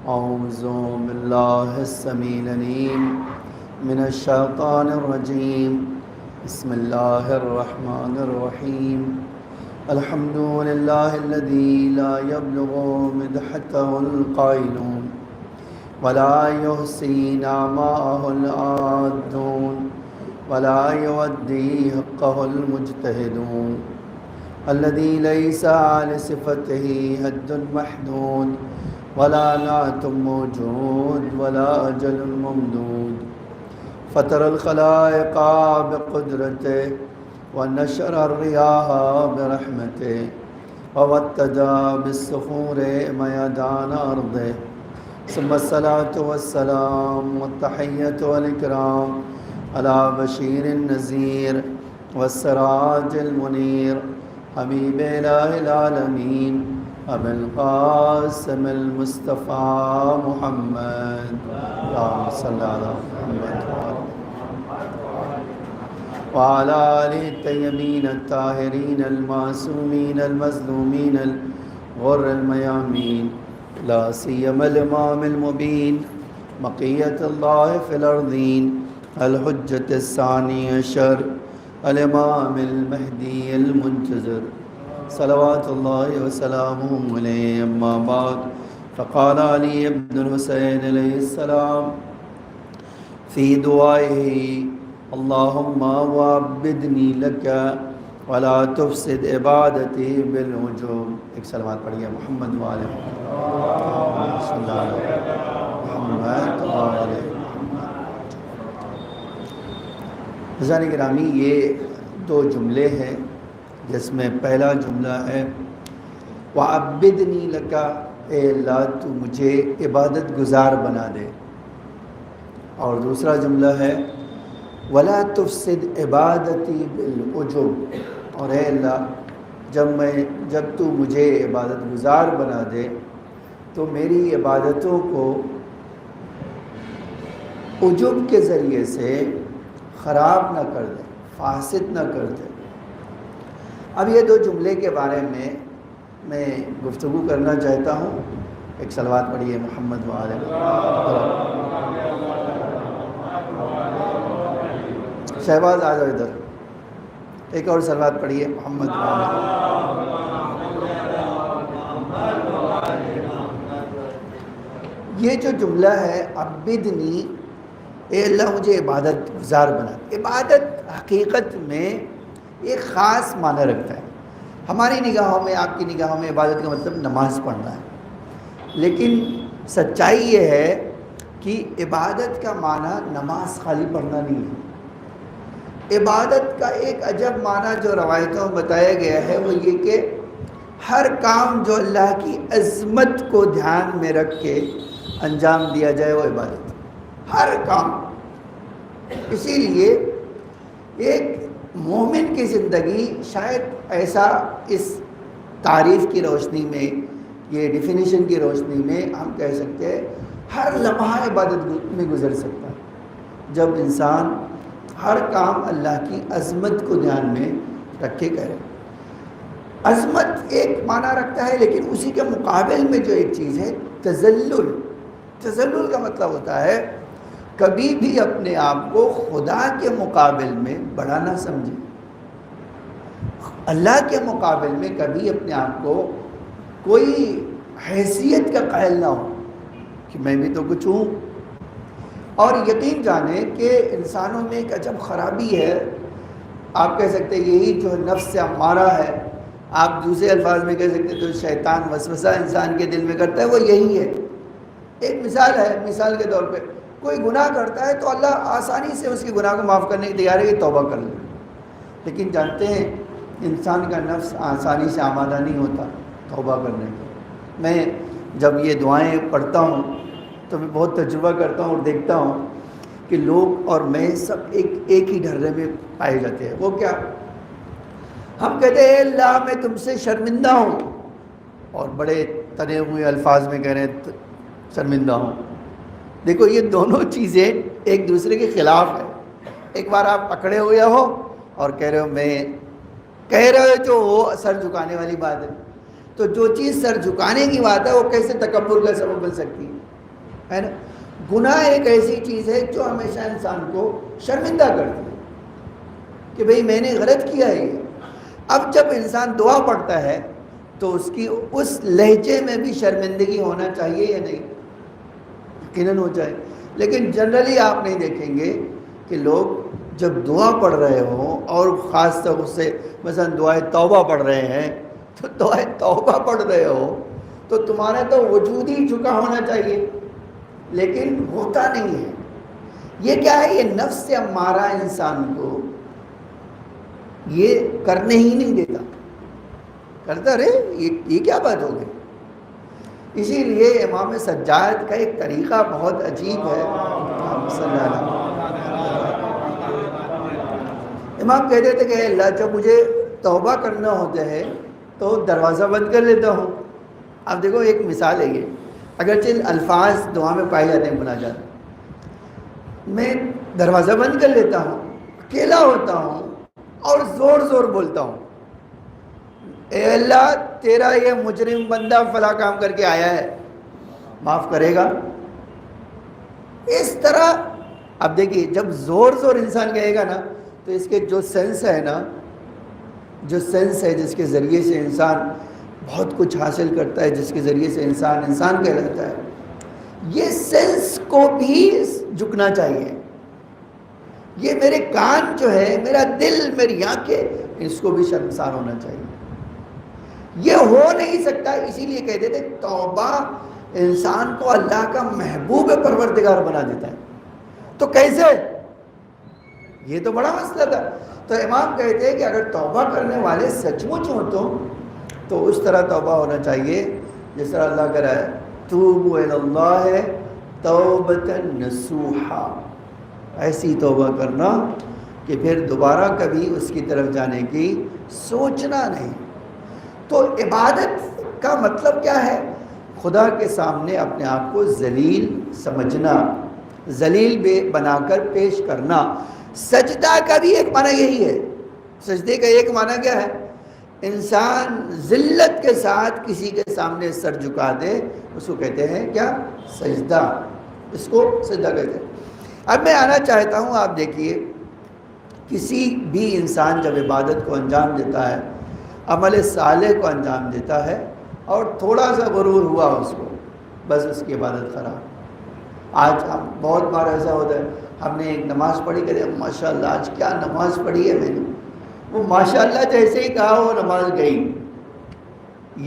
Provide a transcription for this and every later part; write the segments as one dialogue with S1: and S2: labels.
S1: أعوذ بالله السميع العليم من الشيطان الرجيم. بسم الله الرحمن الرحيم. الحمد لله الذي لا يبلغ مدحته القائلون ولا يحصي نعماءه العادون ولا يودي حقه المجتهدون، الذي ليس لصفته حد محدود ولا نعت موجود ولا أجل ممدود. فطر الخلائق بقدرته ونشر الرياح برحمته ووتد بالصخور ميدان أرضه. ثم الصلاة والسلام والتحية والإكرام على بشير النذير والسراج المنير حبيب إله العالمين أبي القاسم المصطفى محمد. اللهم صل على محمد وعلى آله الطيبين الطاهرين المعصومين المظلومين الغر الميامين، لا سيما الإمام المبين بقية الله في الأرضين الحجة الثاني عشر الإمام المهدي المنتظر صلوات الله وسلامه عليه. أما بعد، فقال علي بن الحسين عليه السلام في دعائه: اللهم وعبدني لك ولا تفسد عبادتي بالوجوب. ایک سلوات پڑھیے محمد وعلى محمد صلی اللہ علیہ محمد وعلى محمد. حضرات گرامی، یہ دو جملے ہیں جس میں پہلا جملہ ہے وَعَبِّدْنِي لَكَ، اے اللہ تو مجھے عبادت گزار بنا دے، اور دوسرا جملہ ہے وَلَا تُفْسِدْ عِبَادَتِي بِالْعُجُبِ، اور اے اللہ جب تو مجھے عبادت گزار بنا دے تو میری عبادتوں کو عجب کے ذریعے سے خراب نہ کر دے، فاسد نہ کر دے. اب یہ دو جملے کے بارے میں گفتگو کرنا چاہتا ہوں. ایک صلوات پڑھیے محمد وعلى شہباز آ جاؤ ادھر، ایک اور صلوات پڑھیے محمد وعلى. یہ جو جملہ ہے عبدنی، اے اللہ مجھے عبادت گزار بنا. عبادت حقیقت میں ایک خاص معنی رکھتا ہے. ہماری نگاہوں میں، آپ کی نگاہوں میں عبادت کا مطلب نماز پڑھنا ہے، لیکن سچائی یہ ہے کہ عبادت کا معنی نماز خالی پڑھنا نہیں ہے. عبادت کا ایک عجب معنی جو روایتوں میں بتایا گیا ہے وہ یہ کہ ہر کام جو اللہ کی عظمت کو دھیان میں رکھ کے انجام دیا جائے وہ عبادت، ہر کام. اسی لیے ایک مومن کی زندگی شاید ایسا اس تعریف کی روشنی میں، یہ ڈیفینیشن کی روشنی میں ہم کہہ سکتے ہیں ہر لمحہ عبادت میں گزر سکتا ہے جب انسان ہر کام اللہ کی عظمت کو دھیان میں رکھ کے کرے. عظمت ایک معنی رکھتا ہے، لیکن اسی کے مقابل میں جو ایک چیز ہے تذلل. تذلل کا مطلب ہوتا ہے کبھی بھی اپنے آپ کو خدا کے مقابل میں بڑا نہ سمجھے، اللہ کے مقابل میں کبھی اپنے آپ کو کوئی حیثیت کا قائل نہ ہو کہ میں بھی تو کچھ ہوں. اور یقین جانیں کہ انسانوں میں ایک عجب خرابی ہے، آپ کہہ سکتے ہیں یہی جو نفس سے ہمارا ہے، آپ دوسرے الفاظ میں کہہ سکتے ہیں تو شیطان وسوسہ انسان کے دل میں کرتا ہے، وہ یہی ہے. ایک مثال ہے، مثال کے طور پہ کوئی گناہ کرتا ہے تو اللہ آسانی سے اس کے گناہ کو معاف کرنے کی تیار ہے کہ توبہ کر لے، لیکن جانتے ہیں انسان کا نفس آسانی سے آمادہ نہیں ہوتا توبہ کرنے کا. میں جب یہ دعائیں پڑھتا ہوں تو میں بہت تجربہ کرتا ہوں اور دیکھتا ہوں کہ لوگ اور میں سب ایک ہی ڈھرے میں پائے جاتے ہیں. وہ کیا؟ ہم کہتے ہیں اللہ میں تم سے شرمندہ ہوں، اور بڑے تنے ہوئے الفاظ میں کہہ رہے ہیں شرمندہ ہوں. دیکھو یہ دونوں چیزیں ایک دوسرے کے خلاف ہے. ایک بار آپ پکڑے ہوئے ہو اور کہہ رہے ہو میں، کہہ رہے ہو جو وہ سر جھکانے والی بات ہے، تو جو چیز سر جھکانے کی بات ہے وہ کیسے تکبر کا سبب بن سکتی ہے نا؟ گناہ ایک ایسی چیز ہے جو ہمیشہ انسان کو شرمندہ کرتی ہے کہ بھئی میں نے غلط کیا ہے یہ۔ اب جب انسان دعا پڑھتا ہے تو اس کی اس لہجے میں بھی شرمندگی ہونا چاہیے یا نہیں؟ یقیناً ہو جائے۔ لیکن جنرلی آپ نہیں دیکھیں گے کہ لوگ جب دعا پڑھ رہے ہوں اور خاص طور سے مثلا دعائے توبہ پڑھ رہے ہیں، تو دعائے توبہ پڑھ رہے ہو تو تمہارا تو وجود ہی جھکا ہونا چاہیے، لیکن ہوتا نہیں ہے۔ یہ کیا ہے؟ یہ نفس سے امارہ انسان کو یہ کرنے ہی نہیں دیتا، کرتا رہے، یہ کیا بات ہو گئی؟ اسی لیے امام سجاد کا ایک طریقہ بہت عجیب ہے۔ امام کہتے تھے کہ اے اللہ جب مجھے توبہ کرنا ہوتا ہے تو دروازہ بند کر لیتا ہوں۔ اب دیکھو ایک مثال ہے یہ، اگرچہ الفاظ دعا میں پائے جاتے ہیں مناجات، میں دروازہ بند کر لیتا ہوں، اکیلا ہوتا ہوں اور زور زور بولتا ہوں، اے اللہ تیرا یہ مجرم بندہ فلاں کام کر کے آیا ہے، معاف کرے گا؟ اس طرح اب دیکھیے جب زور زور انسان کہے گا نا تو اس کے جو سینس ہے نا، جو سینس ہے جس کے ذریعے سے انسان بہت کچھ حاصل کرتا ہے، جس کے ذریعے سے انسان کہلاتا ہے، یہ سینس کو بھی جھکنا چاہیے۔ یہ میرے کان جو ہے، میرا دل، میری آنکھیں، اس کو بھی شرمسار ہونا چاہیے۔ یہ ہو نہیں سکتا، اسی لیے کہتے تھے توبہ انسان کو اللہ کا محبوب پروردگار بنا دیتا ہے۔ تو کیسے؟ یہ تو بڑا مسئلہ تھا۔ تو امام کہتے ہیں کہ اگر توبہ کرنے والے سچ مچ ہوں تو اس طرح توبہ ہونا چاہیے جس طرح اللہ کہہ رہا ہے توبوا الی اللہ توبۃ نصوحا، ایسی توبہ کرنا کہ پھر دوبارہ کبھی اس کی طرف جانے کی سوچنا نہیں۔ تو عبادت کا مطلب کیا ہے؟ خدا کے سامنے اپنے آپ کو ذلیل سمجھنا، ذلیل بنا کر پیش کرنا۔ سجدہ کا بھی ایک معنی یہی ہے۔ سجدے کا ایک معنی کیا ہے؟ انسان ذلت کے ساتھ کسی کے سامنے سر جھکا دے، اس کو کہتے ہیں کیا؟ سجدہ، اس کو سجدہ کہتے ہیں۔ اب میں آنا چاہتا ہوں، آپ دیکھیے کسی بھی انسان جب عبادت کو انجام دیتا ہے، عمل صالح کو انجام دیتا ہے اور تھوڑا سا غرور ہوا اس کو، بس اس کی عبادت خراب۔ آج ہم بہت بار ایسا ہوتا ہے، ہم نے ایک نماز پڑھی، کہتے ہیں ماشاءاللہ آج کیا نماز پڑھی ہے میں نے، وہ ماشاءاللہ جیسے ہی کہا وہ نماز گئی۔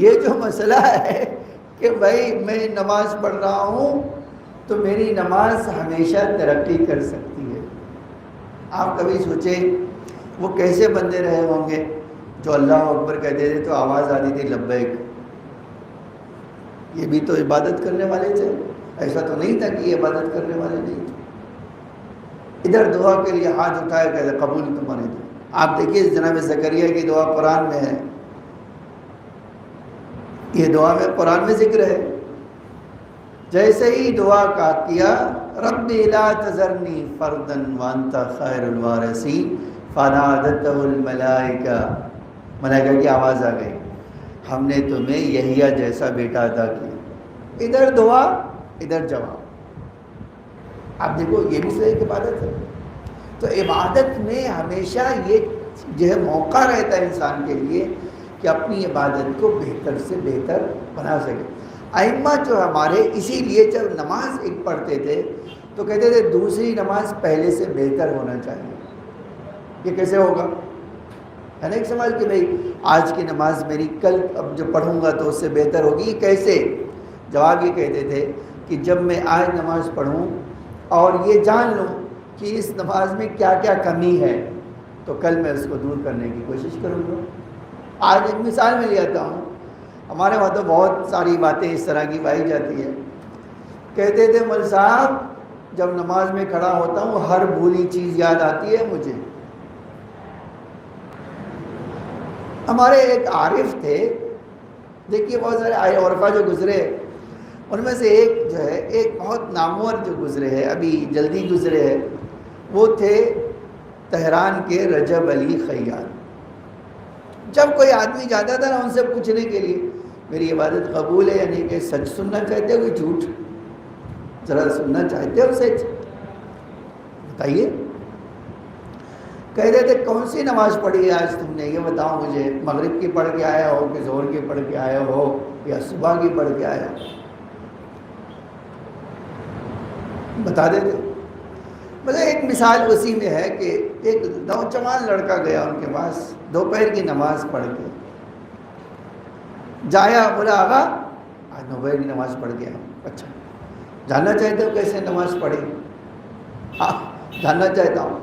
S1: یہ جو مسئلہ ہے کہ بھائی میں نماز پڑھ رہا ہوں تو میری نماز ہمیشہ ترقی کر سکتی ہے۔ آپ کبھی سوچیں وہ کیسے بندے رہے ہوں گے جو اللہ اکبر کہتے تھے تو آواز آتی تھی لبیک، یہ بھی تو عبادت کرنے والے تھے، ایسا تو نہیں تھا کہ یہ عبادت کرنے والے نہیں تھے۔ ادھر دعا کے لیے ہاتھ اٹھائے کہتے قبول تمہارے دعا۔ آپ دیکھیے جناب زکریا کی دعا قرآن میں ہے، یہ دعا میں قرآن میں ذکر ہے، جیسے ہی دعا کا کیا رب لا تذرنی فردا وانت خیر الوارثین فنادته الملائکہ، ملائکہ کی آواز آ گئی ہم نے تمہیں یحییٰ جیسا بیٹا عطا کیا۔ ادھر دعا ادھر جواب۔ آپ دیکھو یہ بھی صحیح عبادت ہے۔ تو عبادت میں ہمیشہ یہ جو ہے موقع رہتا ہے انسان کے لیے کہ اپنی عبادت کو بہتر سے بہتر بنا سکے۔ ائمہ جو ہمارے اسی لیے جب نماز ایک پڑھتے تھے تو کہتے تھے دوسری نماز پہلے سے بہتر ہونا چاہیے۔ یہ کیسے ہوگا؟ ہے نا ایک سوال کہ بھئی آج کی نماز میری کل اب جو پڑھوں گا تو اس سے بہتر ہوگی، یہ کیسے؟ جواب یہ کہتے تھے کہ جب میں آج نماز پڑھوں اور یہ جان لوں کہ اس نماز میں کیا کیا کمی ہے تو کل میں اس کو دور کرنے کی کوشش کروں گا۔ آج ایک مثال میں لے آتا ہوں، ہمارے وہاں تو بہت ساری باتیں اس طرح کی پائی جاتی ہے۔ کہتے تھے مول صاحب جب نماز میں کھڑا ہوتا ہوں ہر بھولی چیز یاد آتی ہے مجھے۔ ہمارے ایک عارف تھے، دیکھیے بہت سارے عرفا جو گزرے ان میں سے ایک جو ہے ایک بہت نامور جو گزرے ہے، ابھی جلدی گزرے ہے، وہ تھے تہران کے رجب علی خیاط۔ جب کوئی آدمی جاتا تھا نا ان سے پوچھنے کے لیے میری عبادت قبول ہے یا نہیں، کہ سچ سننا چاہتے ہو کہ جھوٹ؟ ذرا سننا چاہتے ہو سچ؟ بتائیے. کہہ رہے تھے کون سی نماز پڑھی ہے آج تم نے، یہ بتاؤ مجھے. مغرب کی پڑھ کے آیا ہو کہ ظہر کی پڑھ کے آیا ہو یا صبح کی پڑھ کے آیا ہو؟ بتا دیتے. مطلب ایک مثال اسی میں ہے کہ ایک نوجوان لڑکا گیا ان کے پاس دوپہر کی نماز پڑھ کے. جایا، بولا آقا آج دوپہر کی نماز پڑھ کے آیا. اچھا جاننا چاہتے ہو کیسے نماز پڑھی؟ ہاں جاننا چاہتا ہوں.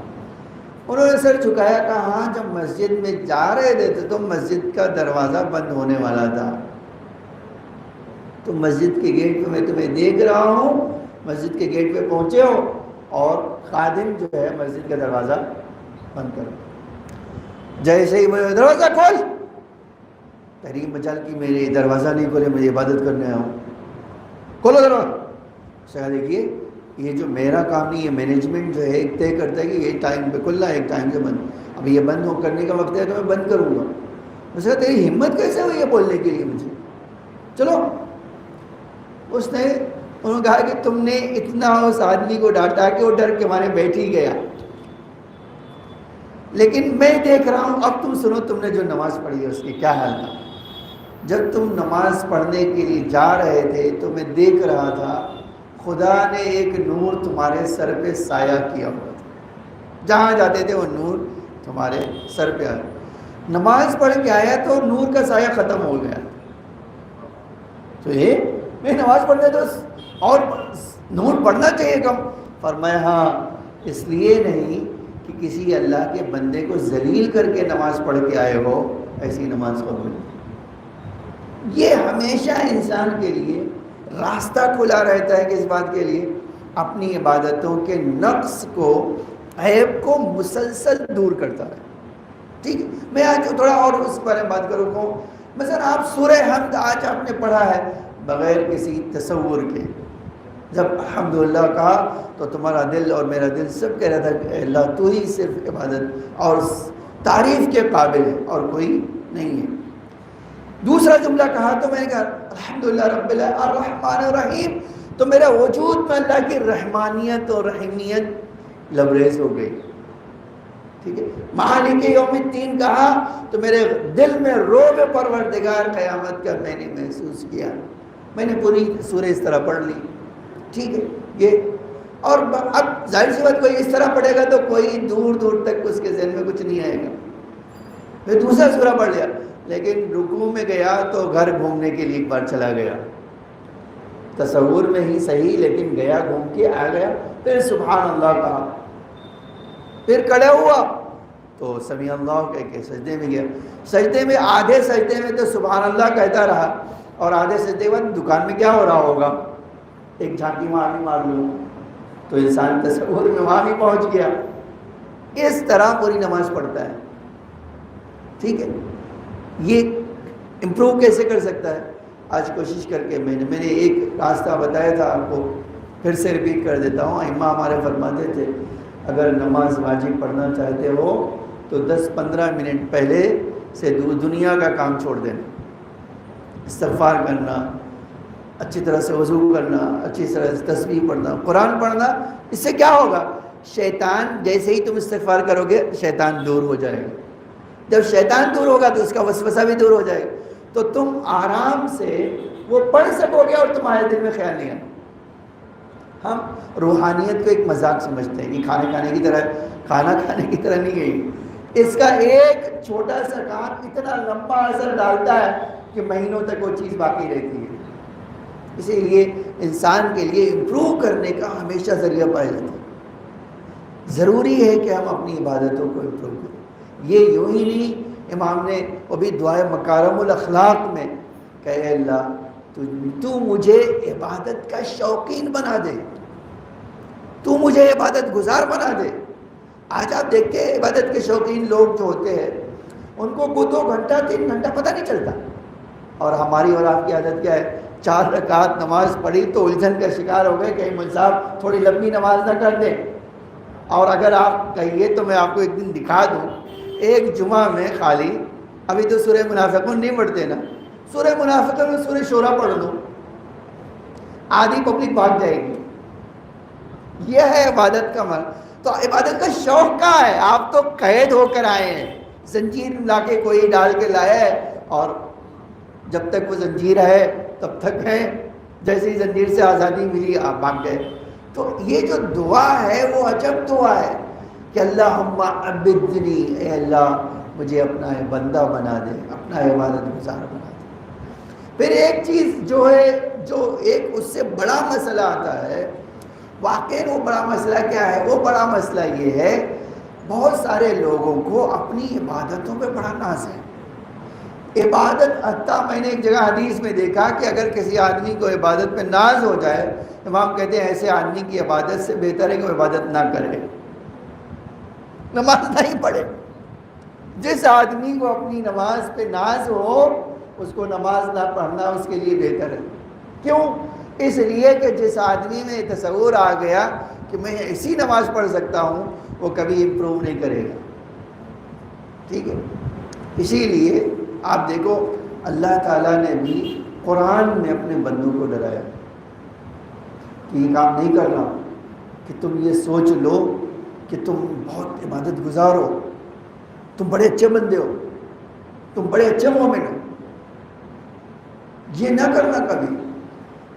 S1: انہوں نے سر جھکایا، کہا ہاں جب مسجد میں جا رہے تھے تو مسجد کا دروازہ بند ہونے والا تھا، تو مسجد کے گیٹ پہ میں تمہیں دیکھ رہا ہوں، مسجد کے گیٹ پہ پہنچے ہو اور خادم جو ہے مسجد کا دروازہ بند کرو. جیسے ہی میں دروازہ کھول، تحریک مچال کی میرے دروازہ نہیں کھولے، مجھے عبادت کرنے آیا ہوں، کھولو دروازہ. کہا دیکھیے یہ جو میرا کام نہیں، یہ مینجمنٹ جو ہے ایک طے کرتا ہے کہ یہ ٹائم پہ کھلنا ہے، ایک ٹائم سے بند. اب یہ بند ہو کرنے کا وقت ہے تو میں بند کروں گا. میں کہا تیری ہمت کیسے ہوئی یہ بولنے کے لیے مجھے؟ چلو. اس نے انہوں نے کہا کہ تم نے اتنا اس آدمی کو ڈانٹا کہ وہ ڈر کے مارے بیٹھ ہی گیا، لیکن میں دیکھ رہا ہوں. اب تم سنو، تم نے جو نماز پڑھی ہے اس کی کیا حال تھا. جب تم نماز پڑھنے کے لیے جا رہے تھے تو میں دیکھ رہا تھا خدا نے ایک نور تمہارے سر پہ سایہ کیا ہوا تھا، جہاں جاتے تھے وہ نور تمہارے سر پہ آیا. نماز پڑھ کے آیا تو نور کا سایہ ختم ہو گیا. تو یہ میں نماز پڑھنے تو اور نور پڑھنا چاہیے کم. فرمایا ہاں اس لیے نہیں کہ کسی اللہ کے بندے کو ذلیل کر کے نماز پڑھ کے آئے ہو، ایسی نماز قبول. یہ ہمیشہ انسان کے لیے راستہ کھلا رہتا ہے کہ اس بات کے لیے اپنی عبادتوں کے نقص کو، عیب کو مسلسل دور کرتا ہے. ٹھیک ہے، میں آج تھوڑا اور اس بارے میں بات کروں گا. مثلا آپ سورہ حمد آج آپ نے پڑھا ہے بغیر کسی تصور کے. جب الحمدللہ کہا تو تمہارا دل اور میرا دل سب کہہ رہا تھا کہ اے اللہ تو ہی صرف عبادت اور تعریف کے قابل ہے اور کوئی نہیں ہے. دوسرا جملہ کہا تو میں نے کہا الحمدللہ رب الرحمن الرحیم، تو میرا وجود میں اللہ کی رحمانیت اور رحیمیت لبریز ہو گئی. ٹھیک ہے. مالک یوم الدین کہا تو میرے دل میں رعب پروردگار قیامت کا میں نے محسوس کیا. میں نے پوری سورہ اس طرح پڑھ لی. ٹھیک ہے. یہ اور اب ظاہر سی بات کوئی اس طرح پڑھے گا تو کوئی دور دور تک اس کے ذہن میں کچھ نہیں آئے گا. پھر دوسرا سورہ پڑھ لیا، لیکن رکوع میں گیا تو گھر گھومنے کے لیے ایک بار چلا گیا، تصور میں ہی صحیح لیکن گیا، گھوم کے آ گیا. پھر سبحان اللہ کہا، پھر کھڑا ہوا تو سمیع اللہ کہہ کے سجدے میں گیا. سجدے میں آدھے سجدے میں تو سبحان اللہ کہتا رہا، اور آدھے سجدے کے بعد دکان میں کیا ہو رہا ہوگا ایک جھانکی مار لوں تو انسان تصور میں وہاں بھی پہنچ گیا. اس طرح پوری نماز پڑھتا ہے. ٹھیک ہے. یہ امپروو کیسے کر سکتا ہے؟ آج کوشش کر کے میں نے ایک راستہ بتایا تھا آپ کو، پھر سے ریپیٹ کر دیتا ہوں. امام ہمارے فرماتے تھے اگر نماز واجب پڑھنا چاہتے ہو تو 10-15 منٹ پہلے سے دنیا کا کام چھوڑ دینا، استغفار کرنا، اچھی طرح سے وضو کرنا، اچھی طرح سے تسبیح پڑھنا، قرآن پڑھنا. اس سے کیا ہوگا؟ شیطان جیسے ہی تم استغفار کرو گے شیطان دور ہو جائے گا. جب شیطان دور ہوگا تو اس کا وسوسہ بھی دور ہو جائے گا، تو تم آرام سے وہ پڑھ سکو گے اور تمہارے دل میں خیال نہیں آئے. ہم روحانیت کو ایک مذاق سمجھتے ہیں کہ کھانے کھانے کی طرح، کھانا کھانے کی طرح نہیں گئی. اس کا ایک چھوٹا سا کام اتنا لمبا اثر ڈالتا ہے کہ مہینوں تک وہ چیز باقی رہتی ہے. اسی لیے انسان کے لیے امپروو کرنے کا ہمیشہ ذریعہ پایا جاتا ہے. ضروری ہے کہ ہم اپنی عبادتوں کو امپروو کریں. یہ یوں ہی نہیں. امام نے وہ بھی دعائے مکارم الاخلاق میں کہ اے اللہ تو مجھے عبادت کا شوقین بنا دے، تو مجھے عبادت گزار بنا دے. آج آپ دیکھتے ہیں عبادت کے شوقین لوگ جو ہوتے ہیں ان کو 2 گھنٹہ 3 گھنٹہ پتہ نہیں چلتا. اور ہماری اور آپ کی عادت کیا ہے؟ 4 رکعت نماز پڑھی تو الجھن کا شکار ہو گئے کہیں مول صاحب تھوڑی لمبی نماز نہ کر دیں. اور اگر آپ کہیے تو میں آپ کو ایک دن دکھا دوں، ایک جمعہ میں خالی، ابھی تو سورہ منافقون نہیں پڑھتے نا، سورہ منافقہ میں سورہ شورى پڑھ لو، آدھی پبلک بھاگ جائے گی. یہ ہے عبادت کا من. تو عبادت کا شوق کہاں ہے؟ آپ تو قید ہو کر آئے ہیں، زنجیر لا کے کوئی ڈال کے لایا ہے، اور جب تک وہ زنجیر ہے تب تک ہے، جیسے ہی زنجیر سے آزادی ملی آپ بھاگ گئے. تو یہ جو دعا ہے وہ عجب دعا ہے کہ اللہم عبدنی، اے اللہ مجھے اپنا بندہ بنا دے، اپنا عبادت گزار بنا دے. پھر ایک چیز جو ہے، جو ایک اس سے بڑا مسئلہ آتا ہے، واقعی وہ بڑا مسئلہ کیا ہے؟ وہ بڑا مسئلہ یہ ہے، بہت سارے لوگوں کو اپنی عبادتوں پہ بڑا ناز ہے. عبادت، حتیٰ میں نے ایک جگہ حدیث میں دیکھا کہ اگر کسی آدمی کو عبادت پہ ناز ہو جائے، امام کہتے ہیں ایسے آدمی کی عبادت سے بہتر ہے کہ وہ عبادت نہ کرے، نماز نہیں پڑھے. جس آدمی کو اپنی نماز پہ ناز ہو، اس کو نماز نہ پڑھنا اس کے لیے بہتر ہے. کیوں؟ اس لیے کہ جس آدمی میں تصور آ گیا کہ میں ایسی نماز پڑھ سکتا ہوں، وہ کبھی امپروو نہیں کرے گا. ٹھیک ہے؟ اسی لیے آپ دیکھو اللہ تعالیٰ نے بھی قرآن میں اپنے بندوں کو ڈرایا کہ یہ کام نہیں کرنا، کہ تم یہ سوچ لو کہ تم بہت عبادت گزار ہو، تم بڑے اچھے بندے ہو، تم بڑے اچھے مومن ہو، یہ نہ کرنا کبھی.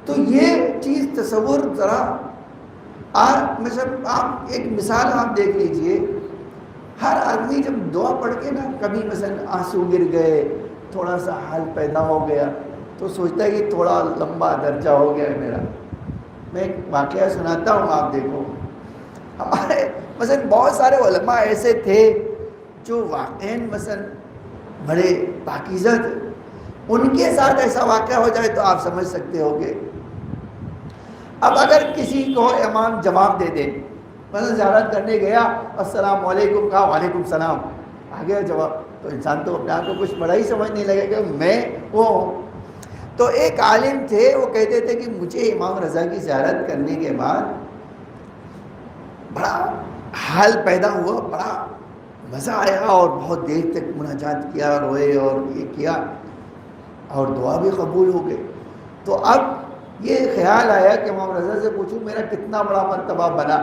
S1: تو یہ چیز تصور ذرا مثلا آپ ایک مثال آپ دیکھ لیجئے، ہر آدمی جب دعا پڑھ کے نا کبھی مثلا آنسو گر گئے، تھوڑا سا حال پیدا ہو گیا، تو سوچتا ہے کہ تھوڑا لمبا درجہ ہو گیا ہے میرا. میں ایک واقعہ سناتا ہوں، آپ دیکھو ہمارے مثلا بہت سارے علماء ایسے تھے جو واقعاً مثلا بڑے پاکیزہ تھے، ان کے ساتھ ایسا واقعہ ہو جائے تو آپ سمجھ سکتے ہو کہ اب اگر کسی کو امام جواب دے دے، مثلا زیارت کرنے گیا، السلام علیکم کہا، وعلیکم السلام، آ گیا جواب، تو انسان تو اپنے آپ کو کچھ بڑا ہی سمجھنے لگے کہ میں وہ ہوں. تو ایک عالم تھے، وہ کہتے تھے کہ مجھے امام رضا کی زیارت کرنے کے بعد بڑا حال پیدا ہوا، بڑا مزہ آیا، اور بہت دیر تک مناجات کیا، روئے اور یہ کیا، اور دعا بھی قبول ہو گئی. تو اب یہ خیال آیا کہ امام رضا سے پوچھوں میرا کتنا بڑا مرتبہ بنا،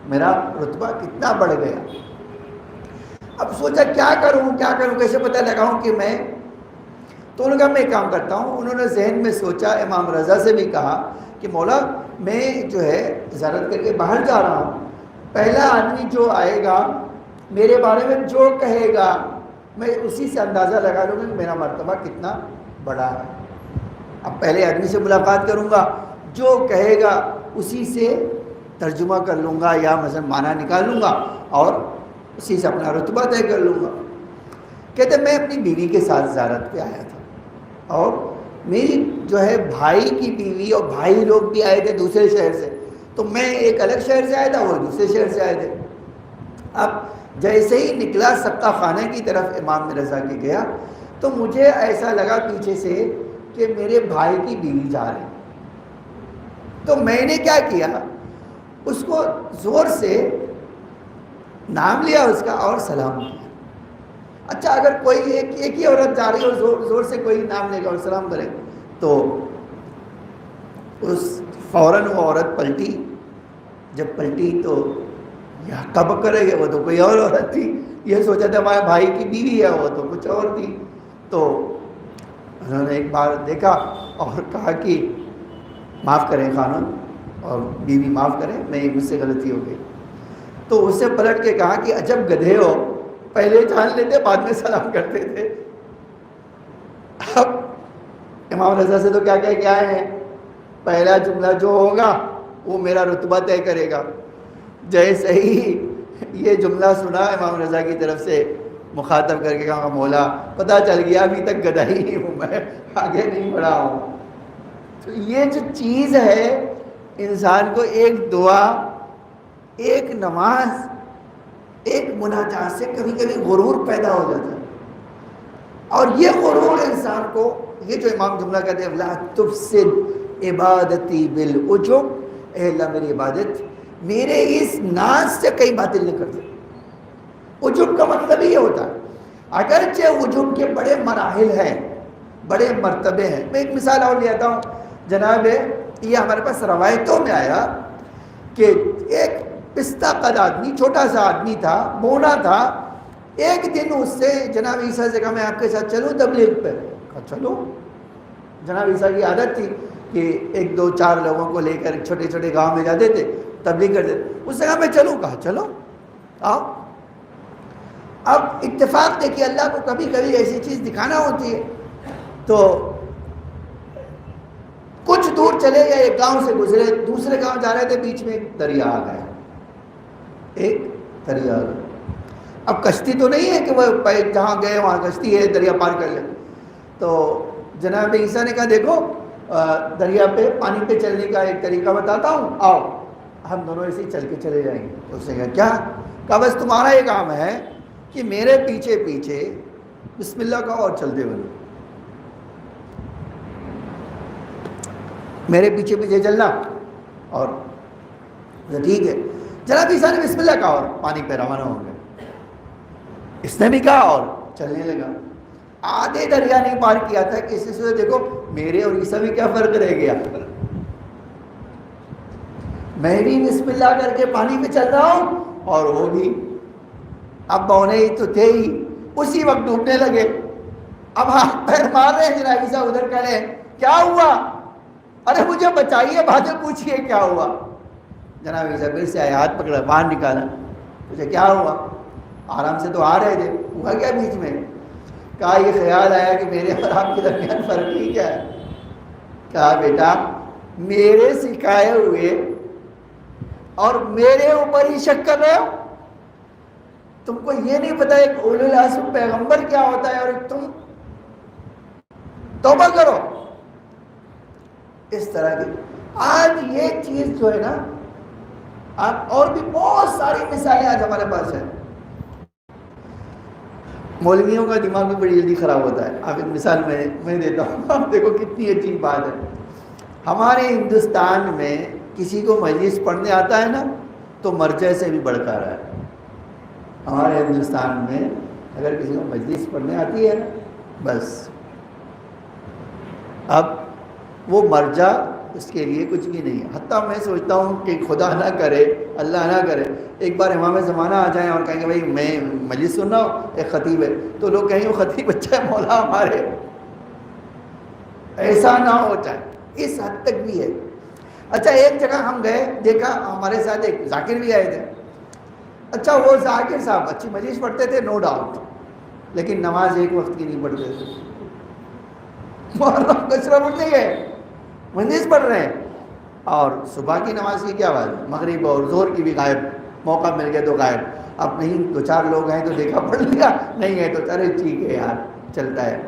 S1: میرا رتبہ کتنا بڑھ گیا. اب سوچا کیا کروں کیسے پتہ لگاؤں کہ میں، تو انہوں نے کہا میں کام کرتا ہوں. انہوں نے ذہن میں سوچا، امام رضا سے بھی کہا کہ مولا میں جو ہے زیارت کر کے باہر جا رہا ہوں، پہلا آدمی جو آئے گا میرے بارے میں جو کہے گا میں اسی سے اندازہ لگا لوں گا کہ میرا مرتبہ کتنا بڑا ہے. اب پہلے آدمی سے ملاقات کروں گا، جو کہے گا اسی سے ترجمہ کر لوں گا یا مثلا معنی نکالوں گا اور اسی سے اپنا رتبہ طے کر لوں گا. کہتے میں اپنی بیوی کے ساتھ زیارت پہ آیا تھا، اور میری جو ہے بھائی کی بیوی اور بھائی لوگ بھی آئے تھے دوسرے شہر سے، تو میں ایک الگ شہر سے آیا تھا، وہ دوسرے شہر سے آئے تھے. اب جیسے ہی نکلا سبقہ خانے کی طرف امام رضا کے گیا، تو مجھے ایسا لگا پیچھے سے کہ میرے بھائی کی بیوی جا رہی. تو میں نے کیا کیا، اس کو زور سے نام لیا اس کا اور سلام کیا. اچھا اگر کوئی ایک ہی عورت جا رہی اور زور سے کوئی نام لے گا اور سلام کرے تو اس فوراً وہ عورت پلٹی. جب پلٹی تو یہ کب کرے گا، وہ تو کوئی اور عورت تھی، یہ سوچا تھا ہمارے بھائی کی بیوی ہے، وہ تو کچھ اور تھی. تو انہوں نے ایک بار دیکھا اور کہا کہ معاف کریں خانم اور بیوی معاف کریں، میں مجھ سے غلطی ہو گئی. تو اس سے پلٹ کے کہا کہ عجب گدھے ہو، پہلے جان لیتے بعد میں سلام کرتے تھے. اب امام رضا سے تو کیا کہہ کے آئے ہیں، پہلا جملہ جو ہوگا وہ میرا رتبہ طے کرے گا. جیسے ہی یہ جملہ سنا امام رضا کی طرف سے، مخاطب کر کے کہا مولا پتہ چل گیا ابھی تک گدھا ہی ہوں میں، آگے نہیں بڑھا ہوں. تو یہ جو چیز ہے، انسان کو ایک دعا، ایک نماز، ایک مناجات سے کبھی کبھی غرور پیدا ہو جاتا ہے. اور یہ غرور انسان کو، یہ جو امام جملہ کہتے ہیں لا تفسد عبادتی بالعجب، اے اللہ میری عبادت میرے اس ناز سے کئی باطل نہیں کرتے. عجب کا مطلب یہ ہوتا ہے، اگرچہ عجب کے بڑے مراحل ہیں، بڑے مرتبے ہیں. میں ایک مثال اور لیتا ہوں جناب. یہ ہمارے پاس روایتوں میں آیا کہ ایک پستہ قد آدمی، چھوٹا سا آدمی تھا، بونا تھا. ایک دن اس سے جناب عیسیٰ سے کہا میں آپ کے ساتھ چلوں تبلیغ پہ. کہا چلو. جناب عیسیٰ کی عادت تھی کہ 1 2 4 لوگوں کو لے کر چھوٹے چھوٹے گاؤں میں جاتے تھے، تبلیغ کرتے تھے. اس نے کہا میں چلوں. کہا چلو آؤ. اب اتفاق دیکھیے، اللہ کو کبھی کبھی ایسی چیز دکھانا ہوتی ہے. تو کچھ دور چلے گئے، ایک گاؤں سے گزرے، دوسرے گاؤں جا رہے تھے، بیچ میں ایک دریا آ گیا. ایک دریا آ گیا. اب کشتی تو نہیں ہے کہ وہ جہاں گئے وہاں کشتی ہے، دریا پار کر لیں. تو جناب عیسیٰ نے کہا دیکھو دریا پہ پانی پہ چلنے کا ایک طریقہ بتاتا ہوں، آؤ ہم دونوں ایسے ہی چل کے چلے جائیں گے. تو اس نے کہا کیا؟ کہا بس تمہارا یہ کام ہے کہ میرے پیچھے پیچھے بسم اللہ کہو اور چلتے بنو. میرے پیچھے پیچھے چلنا. اور ٹھیک ہے. جناب عیسیٰ نے بسم اللہ کہا اور پانی پہ روانہ ہو گئے. اس نے بھی کہا اور چلنے لگا. آدھے دریا نہیں پار کیا تھا کہ اس نے سوچا دیکھو میرے اور عیسیٰ میں کیا فرق رہ گیا، میں بھی بسم اللہ کر کے پانی پہ چل رہا ہوں اور وہ بھی. اب بونے ہی تو تھے ہی، اسی وقت ڈوبنے لگے. اب ہاتھ پیر مار رہے ہیں. جناب عیسیٰ ادھر کھڑے ہیں، کیا ہوا؟ ارے مجھے بچائیے، باتیں پوچھیے کیا ہوا. جناب عیسیٰ پھر سے آئے، ہاتھ پکڑا، باہر نکالا. مجھے کیا ہوا؟ آرام سے تو آ رہے تھے، ہوا کیا بیچ میں؟ کہا یہ خیال آیا کہ میرے اور آپ کے درمیان فرق نہیں کیا ہے. کہا بیٹا میرے سکھائے ہوئے اور میرے اوپر ہی شک کر رہے ہو. تم کو یہ نہیں پتا ایک اولو العزم پیغمبر کیا ہوتا ہے اور ایک تم. توبہ کرو. اس طرح کی آج یہ چیز جو ہے نا، اور بھی بہت ساری مثالیں آج ہمارے پاس ہیں. مولویوں کا دماغ بھی بڑی جلدی خراب ہوتا ہے. آپ ایک مثال میں دیتا ہوں، آپ دیکھو کتنی عجیب بات ہے. ہمارے ہندوستان میں کسی کو مجلس پڑھنے آتا ہے نا تو مرجع سے بھی بڑھ کر رہا ہے. ہمارے ہندوستان میں اگر کسی کو مجلس پڑھنے آتی ہے نا بس اب وہ مرجع اس کے لیے کچھ بھی نہیں ہے. حتیٰ میں سوچتا ہوں کہ خدا نہ کرے، اللہ نہ کرے، ایک بار امام زمانہ آ جائیں اور کہیں گے بھائی میں مجلس سن رہا ہوں، ایک خطیب ہے، تو لوگ کہیں وہ خطیب اچھا ہے مولا ہمارے. ایسا نہ ہو جائے، اس حد تک بھی ہے. اچھا ایک جگہ ہم گئے، دیکھا ہمارے ساتھ ایک ذاکر بھی آئے تھے. اچھا وہ ذاکر صاحب اچھی مجلس پڑھتے تھے نو ڈاؤٹ، لیکن نماز ایک وقت کی نہیں پڑھتے تھے. محرم کچرا پڑھنے گئے، مجلس پڑھ رہے ہیں، اور صبح کی نماز کی کیا بات ہے، مغرب اور ظہر کی بھی غائب، موقع مل گیا تو غائب. اب نہیں 2 4 لوگ ہیں تو دیکھا پڑھ لیا، نہیں ہے تو ارے ٹھیک ہے یار چلتا ہے.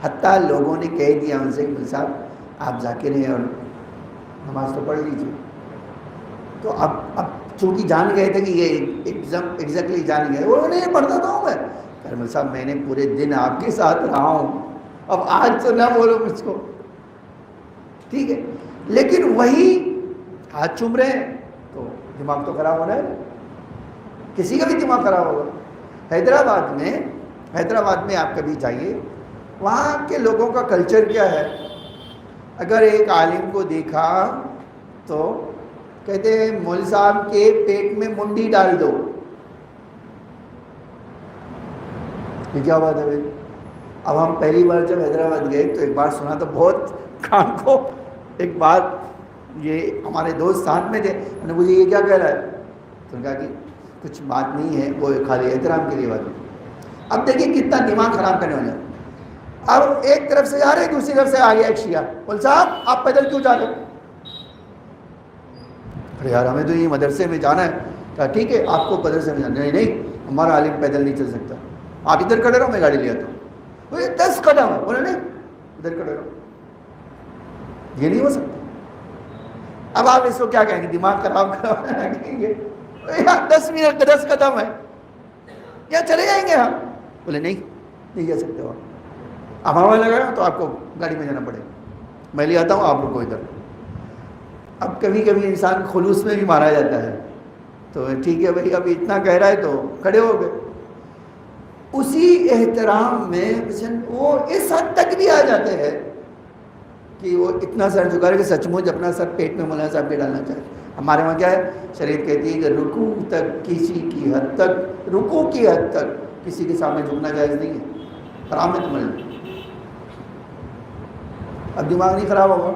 S1: حتیٰ لوگوں نے کہہ دیا ان سے کہ صاحب آپ ذاکر ہیں اور نماز تو پڑھ لیجیے. تو اب چونکہ جان گئے تھے کہ یہ ایگزیکٹلی جان گئے، وہ نہیں پڑھتا تھا میں. کرمل صاحب میں نے پورے دن آپ کے ساتھ رہا ہوں، اب آج تو نہ بولو مجھ کو. ٹھیک ہے، لیکن وہی ہاتھ چوم رہے ہیں تو دماغ تو خراب ہو رہا ہے، کسی کا بھی دماغ خراب ہوگا. حیدرآباد میں آپ کبھی جائیے، وہاں کے لوگوں کا کلچر کیا ہے. اگر ایک عالم کو دیکھا تو کہتے ہیں مول صاحب کے پیٹ میں منڈی ڈال دو. یہ کیا بات ہے بھائی؟ اب ہم پہلی بار جب حیدرآباد گئے تو ایک بار سنا تو بہت کان کو ایک بات، یہ ہمارے دوست ساتھ میں تھے، انہوں نے مجھے یہ کیا کہہ رہا ہے، تو نے کہا کہ کچھ بات نہیں ہے، وہ خالی احترام کے لیے بات ہے. اب دیکھیے کتنا دماغ خراب کرنے والا ہے. اب ایک طرف سے جا رہے دوسری طرف سے آ گیا ایک شیعہ، مول صاحب آپ پیدل کیوں جا رہے؟ ارے یار ہمیں تو یہ مدرسے میں جانا ہے. کہا ٹھیک ہے آپ کو مدرسے میں جانا ہے. نہیں ہمارا عالم پیدل نہیں چل سکتا، آپ ادھر کھڑے رہو میں گاڑی لے آتا ہوں. وہ 10 قدم ہے، بولے نہیں ادھر کھڑے رہو، یہ نہیں ہو سکتا. اب آپ اس کو کیا کہیں گے، دماغ خراب کہیں گے 10 منٹ 10 قدم ہے یا چلے جائیں گے ہم. بولے نہیں جا سکتے ہو. اب ہوا لگایا تو آپ کو گاڑی میں جانا پڑے گا، میں لے آتا ہوں آپ لوگ کو ادھر. اب کبھی کبھی انسان خلوص میں بھی مارا جاتا ہے، تو ٹھیک ہے بھائی اب اتنا کہہ رہا ہے تو کھڑے ہو گئے. اسی احترام میں وہ اس حد تک بھی آ جاتے ہیں کہ وہ اتنا سر جھکا رہے کہ سچ مچ اپنا سر پیٹ میں مولانا صاحب کے ڈالنا چاہتے. ہمارے وہاں کیا ہے، شریعت کہتی ہے کہ رکوع تک کسی کی حد تک، رکوع کی حد تک کسی کے سامنے جھکنا جائز نہیں ہے، حرام ہے تمہارے. اب دماغ نہیں خراب ہوگا؟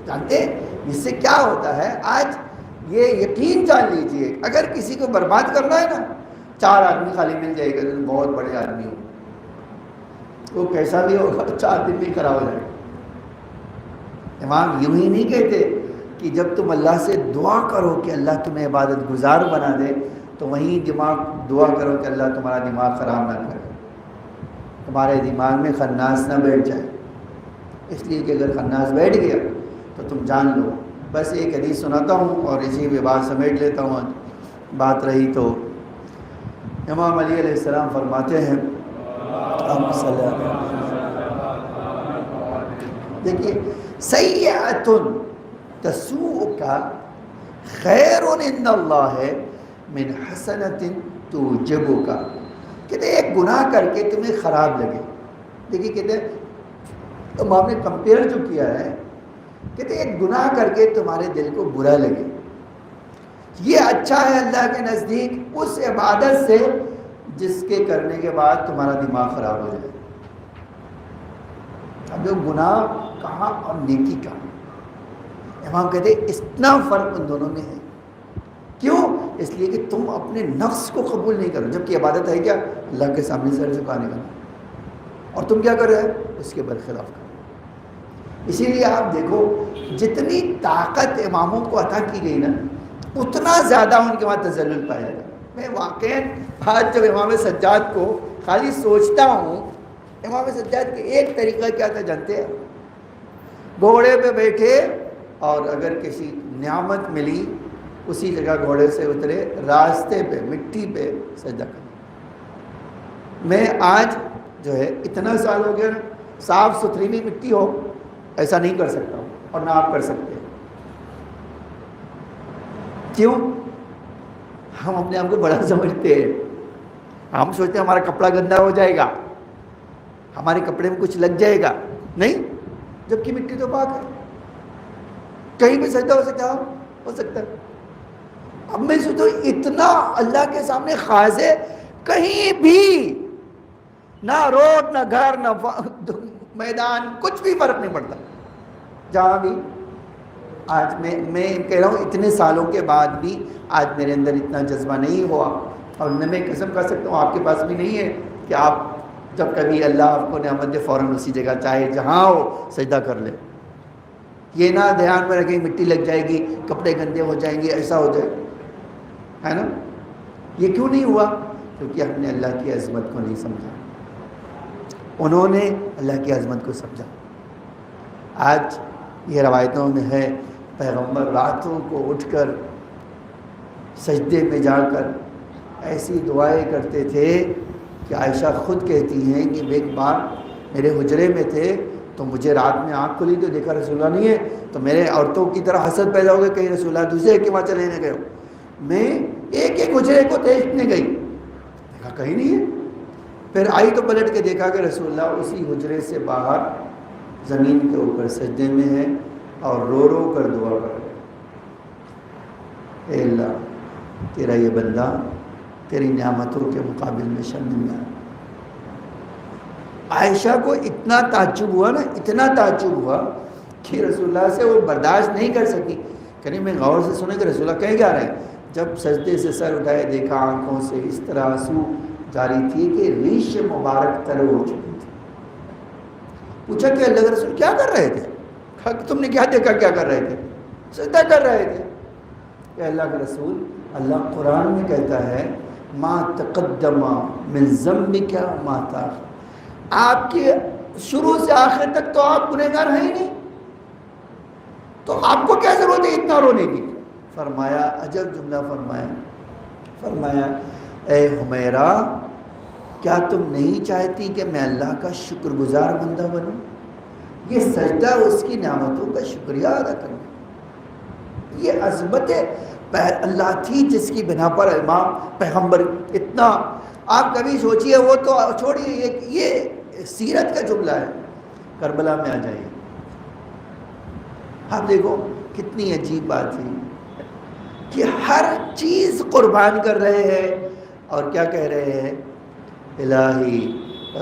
S1: جانتے ہیں اس سے کیا ہوتا ہے؟ آج یہ یقین جان لیجئے، اگر کسی کو برباد کرنا ہے نا، 4 آدمی خالی مل جائے گا، بہت بڑے آدمی ہو، وہ کیسا بھی ہوگا 4 دن میں کرا ہو جائے. امام یوں ہی نہیں کہتے کہ جب تم اللہ سے دعا کرو کہ اللہ تمہیں عبادت گزار بنا دے، تو وہیں دعا کرو کہ اللہ تمہارا دماغ خراب نہ کرے، تمہارے دماغ میں خناس نہ بیٹھ جائے. اس لیے کہ اگر خناس بیٹھ گیا تو تم جان لو. بس ایک حدیث سناتا ہوں اور اسی میں بات سمیٹ لیتا ہوں. بات رہی تو امام علی علیہ السلام فرماتے ہیں، دیکھیے، سیئۃ تسوءک خیر عند اللہ من حسنۃ توجبک. کہتے ہیں ایک گناہ کر کے تمہیں خراب لگے. دیکھیے کہتے ہیں امام نے کمپیئر جو کیا ہے، کہتے ہیں ایک گناہ کر کے تمہارے دل کو برا لگے، یہ اچھا ہے اللہ کے نزدیک اس عبادت سے جس کے کرنے کے بعد تمہارا دماغ خراب ہو جائے. اب جو گناہ کہاں اور نیکی کہاں، امام کہتے ہیں اتنا فرق ان دونوں میں ہے. کیوں؟ اس لیے کہ تم اپنے نفس کو قبول نہیں کرو، جبکہ عبادت ہے کیا؟ اللہ کے سامنے سر جھکانے کا، اور تم کیا کر رہے ہو؟ اس کے برخلاف کر. اسی لیے آپ دیکھو جتنی طاقت اماموں کو عطا کی گئی نا، اتنا زیادہ ان کے وہاں تذلل پایا جائے. میں واقعاً آج جب امام سجاد کو خالی سوچتا ہوں، امام سجاد کے ایک طریقہ کیا تھا جانتے ہیں؟ گھوڑے پہ بیٹھے اور اگر کسی نعمت ملی اسی جگہ گھوڑے سے اترے، راستے پہ مٹی پہ سجدہ کر. میں آج جو ہے اتنا سال ہو گیا نا، صاف ستھری بھی مٹی ہو ایسا نہیں کر سکتا ہوں، اور نہ آپ کر سکتے. کیوں؟ ہم اپنے آپ کو بڑا سمجھتے ہیں. ہم سوچتے ہیں ہمارا کپڑا گندا ہو جائے گا، ہمارے کپڑے میں کچھ لگ جائے گا. نہیں، جبکہ مٹی تو پاک ہے، کہیں بھی سجدہ ہو سکتا ہے. اب میں سوچتا ہوں اتنا اللہ کے سامنے خاضع، کہیں بھی نہ روڈ نہ گھر نہ میدان، کچھ بھی فرق نہیں پڑتا جہاں بھی. آج میں کہہ رہا ہوں اتنے سالوں کے بعد بھی آج میرے اندر اتنا جذبہ نہیں ہوا، اور میں قسم کر سکتا ہوں آپ کے پاس بھی نہیں ہے کہ آپ جب کبھی اللہ آپ کو نعمت دے فوراً اسی جگہ چاہے جہاں ہو سجدہ کر لے. یہ نہ دھیان میں رکھیں مٹی لگ جائے گی، کپڑے گندے ہو جائیں گے، ایسا ہو جائے، ہے نا. یہ کیوں نہیں ہوا؟ کیونکہ ہم نے اللہ کی عظمت کو نہیں سمجھا، انہوں نے اللہ کی عظمت کو سمجھا. آج یہ روایتوں میں ہے پیغمبر راتوں کو اٹھ کر سجدے میں جا کر ایسی دعائیں کرتے تھے کہ عائشہ خود کہتی ہیں کہ ایک بار میرے حجرے میں تھے تو مجھے رات میں آنکھ کھلی تو دیکھا رسول اللہ نہیں ہے، تو میرے عورتوں کی طرح حسد پیدا ہو گیا کہیں رسول اللہ دوسرے کے وہاں چلے نہ گئے. میں ایک ایک حجرے کو دیکھنے گئی، دیکھا کہیں نہیں ہے. پھر آئی تو پلٹ کے دیکھا کہ رسول اللہ اسی حجرے سے باہر زمین کے اوپر سجدے میں ہے اور رو رو کر دعا کر رہے. اے اللہ تیرا یہ بندہ تیری نعمتوں کے مقابل میں شرمندہ نہیں آیا. عائشہ کو اتنا تعجب ہوا نا، اتنا تعجب ہوا کہ رسول اللہ سے وہ برداشت نہیں کر سکی. کہ میں غور سے سنے کہ رسول اللہ کہیں کیا رہے ہیں. جب سجدے سے سر اٹھائے دیکھا آنکھوں سے اس طرح آنسو جاری تھی کہ ریش مبارک تر ہو چکی تھی. پوچھا کہ اللہ کے رسول کیا کر رہے تھے؟ تم نے کیا دیکھا کیا کر رہے تھے؟ سجدہ کر رہے تھے. کہ اللہ کے رسول، اللہ قرآن میں کہتا ہے ما تقدم من ذنبک ما تاخر، آپ کے شروع سے آخر تک تو آپ گنہگار ہیں ہی نہیں، تو آپ کو کیا ضرورت ہے اتنا رونے کی؟ فرمایا عجب جملہ فرمایا اے حمیرہ، کیا تم نہیں چاہتی کہ میں اللہ کا شکر گزار بندہ بنوں؟ یہ سجدہ اس کی نعمتوں کا شکریہ ادا کرنا. یہ عظمت اللہ تھی جس کی بنا پر امام پیغمبر اتنا آپ کبھی سوچئے، وہ تو چھوڑیے، یہ سیرت کا جملہ ہے، کربلا میں آ جائیے، آپ دیکھو کتنی عجیب بات تھی کہ ہر چیز قربان کر رہے ہیں اور کیا کہہ رہے ہیں؟ الہی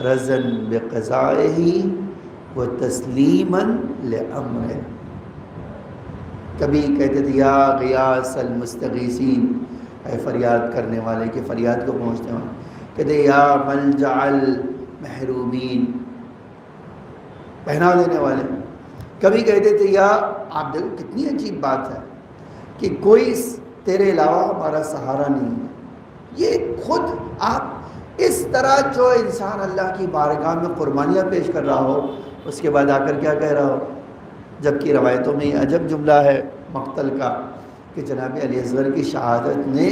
S1: رضن بقضائہ و تسلیما لامرہ. کبھی کہتے تھے یا غیاث المستغیثین، اے فریاد کرنے والے کہ فریاد کو پہنچتے ہیں. کہتے یا ملجأ المحرومین، پہنا دینے والے. کبھی کہتے تھے یا، آپ دیکھو کتنی عجیب بات ہے کہ کوئی تیرے علاوہ ہمارا سہارا نہیں ہے. یہ خود آپ اس طرح جو انسان اللہ کی بارگاہ میں قربانیاں پیش کر رہا ہو، اس کے بعد آ کر کیا کہہ رہا ہو؟ جبکہ روایتوں میں یہ عجب جملہ ہے مقتل کا کہ جناب علی اصغر کی شہادت نے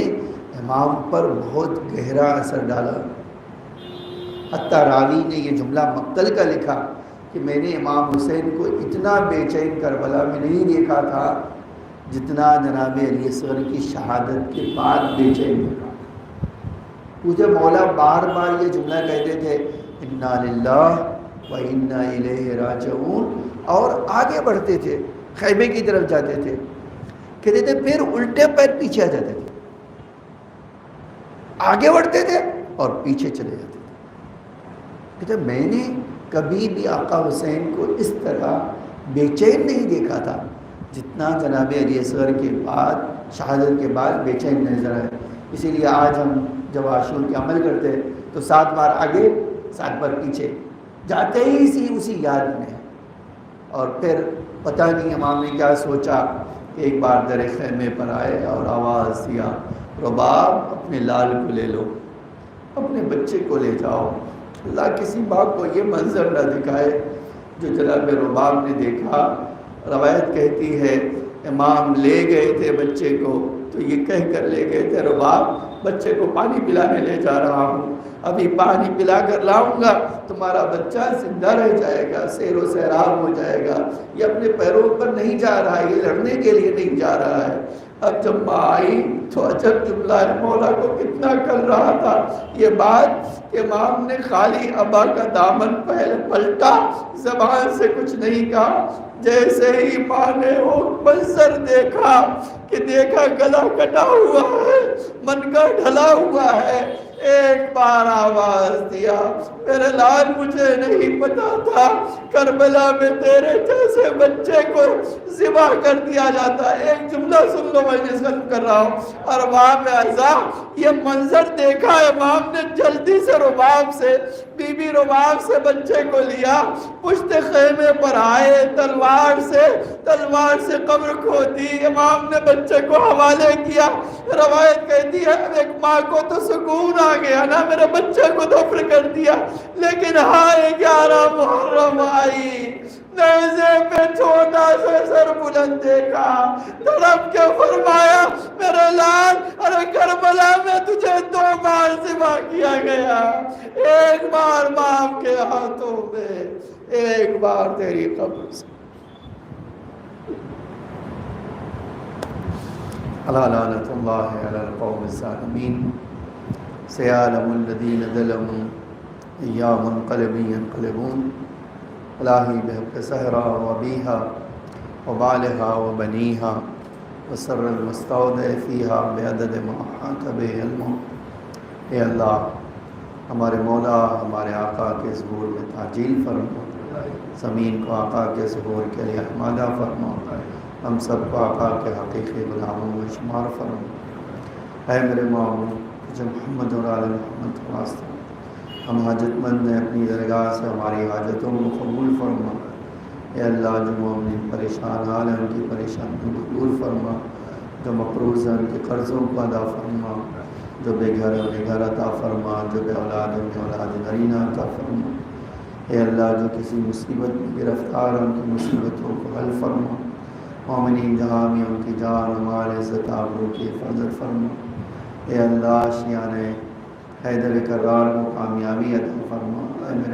S1: امام پر بہت گہرا اثر ڈالا. حتیٰ راوی نے یہ جملہ مقتل کا لکھا کہ میں نے امام حسین کو اتنا بے چین کربلا میں نہیں دیکھا تھا جتنا جناب علی اصغر کی شہادت کے بعد بے چین دیکھا. مجھے مولا بار بار یہ جملہ کہتے تھے انا للہ و انا الیہ راجعون، اور آگے بڑھتے تھے، خیمے کی طرف جاتے تھے. کہتے تھے پھر الٹے پیر پیچھے آ جاتے تھے، آگے بڑھتے تھے اور پیچھے چلے جاتے تھے. کہتے میں نے کبھی بھی آقا حسین کو اس طرح بے چین نہیں دیکھا تھا جتنا جناب علی اصغر کے بعد، شہادت کے بعد بے چین نظر آئے. اسی لیے آج ہم جب عاشور کے عمل کرتے ہیں تو 7 بار آگے 7 بار پیچھے جاتے ہی اسی یاد میں. اور پھر پتہ نہیں امام نے کیا سوچا کہ ایک بار در خیمے پر آئے اور آواز دیا رباب اپنے لال کو لے لو، اپنے بچے کو لے جاؤ. اللہ کسی باپ کو یہ منظر نہ دکھائے جو جناب رباب نے دیکھا. روایت کہتی ہے امام لے گئے تھے بچے کو تو یہ کہہ کر لے گئے تھے رباب بچے کو پانی پلانے لے جا رہا ہوں، ابھی پانی پلا کر لاؤں گا تمہارا بچہ زندہ رہ جائے گا، سیر و سیراب ہو جائے گا. یہ اپنے پیروں پر نہیں جا رہا ہے، یہ لڑنے کے لیے نہیں جا رہا ہے. اب جب ماں آئی تو عجب جملہ ہے، مولا کو کتنا کر رہا تھا یہ بات کہ امام نے خالی ابا کا دامن پلٹا، زبان سے کچھ نہیں کہا. جیسے ہی ماں نے وہ منظر دیکھا کہ دیکھا گلا کٹا ہوا ہے، منکا ڈھلا ہوا ہے، ایک بار آواز دیا میرے لال مجھے نہیں پتا تھا کربلا میں تیرے جیسے بچے کو ذبح کر دیا جاتا ہے. ایک جملہ سن لو، میں نے ختم کر رہا ہوں. اور وہاں میں عذاب یہ منظر دیکھا امام نے جلدی سے رباب سے، بی بی رباب سے بچے کو لیا، پشت خیمے پر آئے، تلوار سے قبر کھودی، امام نے بچے کو حوالے کیا. روایت کہتی ہے ایک ماں کو تو سکون آ گیا نا، میرے بچے کو دفن کر دیا، لیکن ہائے 11 محرم آئی، نیزے پہ چھوٹا سا سر بلند دیکھا، تڑپ کے فرمایا میرے لال ارے کربلا میں تجھے 2 بار ذبح کیا گیا، ایک بار باپ کے ہاتھوں میں، ایک بار تیری قبر سے. الا لعنت اللہ علی القوم الظالمین سیعلم الذین ظلموا ایام منقلب ینقلبون. الہی بحق سہرا و بیہا و بالہا و بنیہا و سر المستودع فیہا بعدد ما احاط بہ علمہ. اے اللہ ہمارے مولا ہمارے آقا کے ظہور میں تعجیل فرما، زمین کو آقا کے ظہور کے لیے آمادہ فرما، ہم سب کو آقا کے حقیقی غلاموں میں شمار فرما. اے میرے معبود جو محمد اور آل محمد کے واسطے ہم حاجت مند ہیں، اپنی درگاہ سے ہماری حاجتوں کو قبول فرما. اے اللہ جو مومن پریشان حال ہیں ان کی پریشانیوں کو دور فرما، جو مقروض ہیں ان کے قرضوں کو ادا فرما، جو بے گھر عطا فرما، جو بے اولاد ان کے اولاد نرینہ عطا فرما. اے اللہ جو کسی مصیبت میں گرفتار ہیں ان کی مصیبتوں کو حل فرما. مومنین جہاں میں ان کی جان و مال عزت آبرو کی حفاظت فرما. اے اللہ شیعان حیدر کرار کو کامیابی عطا فرما. اے میرے